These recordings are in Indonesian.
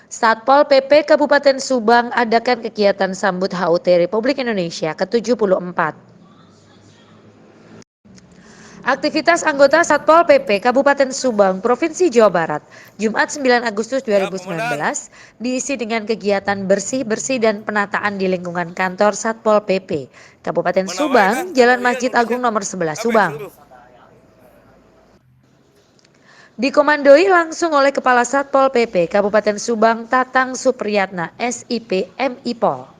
Satpol PP Kabupaten Subang adakan kegiatan sambut HUT Republik Indonesia ke-74. Aktivitas anggota Satpol PP Kabupaten Subang, Provinsi Jawa Barat, Jumat 9 Agustus Ya, Komandan. 2019, diisi dengan kegiatan bersih-bersih dan penataan di lingkungan kantor Satpol PP Kabupaten Mana wae kan? Subang, Tara Jalan lieu Masjid nulisnya. Agung nomor 11 Kabeh Subang. seluruh. Dikomandoi langsung oleh Kepala Satpol PP Kabupaten Subang Tatang Supriyatna, SIP, MIPOL.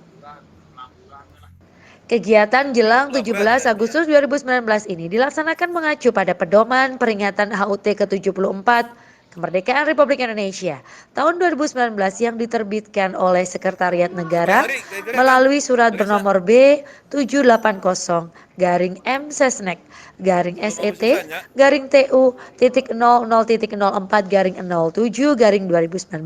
Kegiatan jelang Lah berat 17 ya ini ya. Agustus 2019 ini dilaksanakan mengacu pada pedoman peringatan HUT ke-74 Kemerdekaan Republik Indonesia tahun 2019 yang diterbitkan oleh Sekretariat Supaya Negara hari kira-kira kan melalui surat tulisan bernomor B780-M Sesnek nomor SET sisanya. TU titik 00.04 07 2019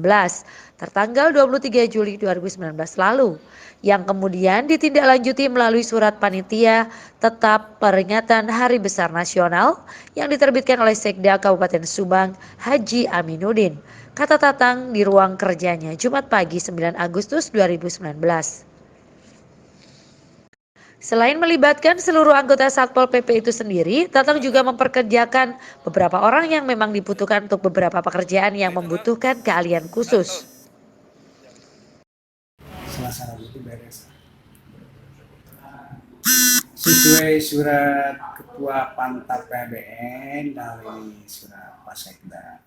tertanggal 23 Juli 2019 lalu yang kemudian ditindaklanjuti melalui surat panitia tetap peringatan Hari Besar Nasional yang diterbitkan oleh Sekda Kabupaten Subang Haji Aminuddin. Kata Tatang di ruang kerjanya Jumat pagi 9 Agustus 2019. Selain melibatkan seluruh anggota Satpol PP itu sendiri, Tatang juga memperkerjakan beberapa orang yang memang dibutuhkan untuk beberapa pekerjaan yang Itu kan membutuhkan keahlian satu. khusus. Selasa Rabu itu beres. Sesuai surat Ketua Pantap PBN dari surat Pak Sekda,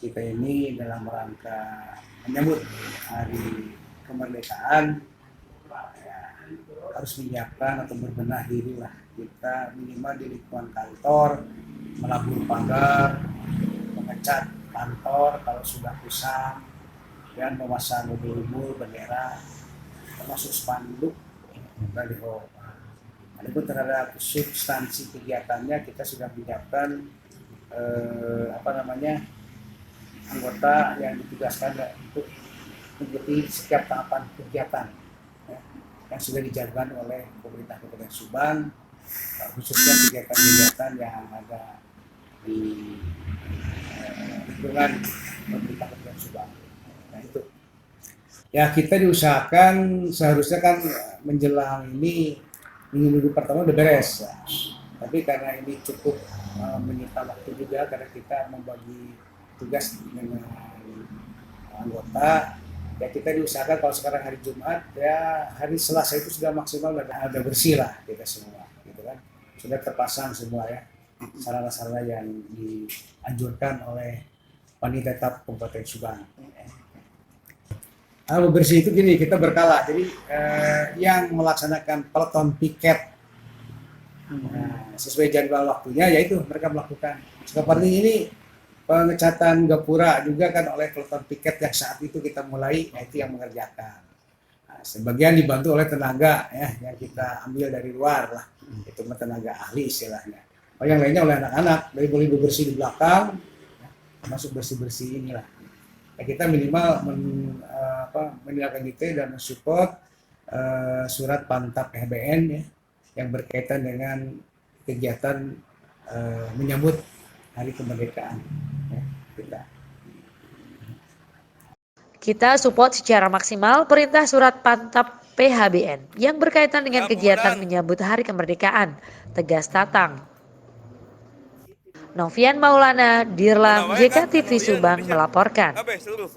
kita ini dalam rangka menyambut Hari Kemerdekaan ya, harus menyiapkan atau berbenah diri lah. Kita minimal di lingkungan kantor, melabur pagar, mengecat kantor kalau sudah kusam, dan memasang mobil-mobil bendera, termasuk spanduk, baliho. Adapun terhadap substansi kegiatannya kita sudah menyiapkan anggota yang ditugaskan untuk mengikuti setiap tahapan kegiatan ya, yang sudah dijalankan oleh pemerintah Kabupaten Subang, khususnya kegiatan-kegiatan yang ada di lingkungan pemerintah Kabupaten Subang. Nah itu. Ya kita diusahakan seharusnya kan menjelang ini minggu pertama udah beres ya. Tapi karena ini cukup menyita waktu juga karena kita membagi tugas dengan anggota, ya kita diusahakan kalau sekarang hari Jumat ya hari Selasa itu sudah maksimal ada bersih lah kita semua gitu kan, sudah terpasang semua ya sarana-sarana yang dianjurkan oleh panitia tetap Kabupaten Subang. Bersih itu gini, kita berkala. Jadi yang melaksanakan peleton piket sesuai jadwal waktunya, yaitu mereka melakukan. Seperti ini pengecatan gapura juga kan oleh peleton piket yang saat itu kita mulai, yaitu yang mengerjakan. Nah, sebagian dibantu oleh tenaga ya, yang kita ambil dari luar lah, itu tenaga ahli istilahnya. Yang lainnya oleh anak-anak, dari boleh bersih di belakang, masuk bersih-bersih inilah. Ya, kita minimal menindaklanjuti dan mensupport surat Pantap PBN ya, yang berkaitan dengan kegiatan menyambut Hari Kemerdekaan. Ya, Kita support secara maksimal perintah surat Pantap PHBN yang berkaitan dengan Ya, kegiatan Komandan. menyambut Hari Kemerdekaan, tegas Tatang. Novian Maulana, Mana Dirlam wae kan? JKTV Tara lieu Subang nulisnya. melaporkan. Kabeh seluruh.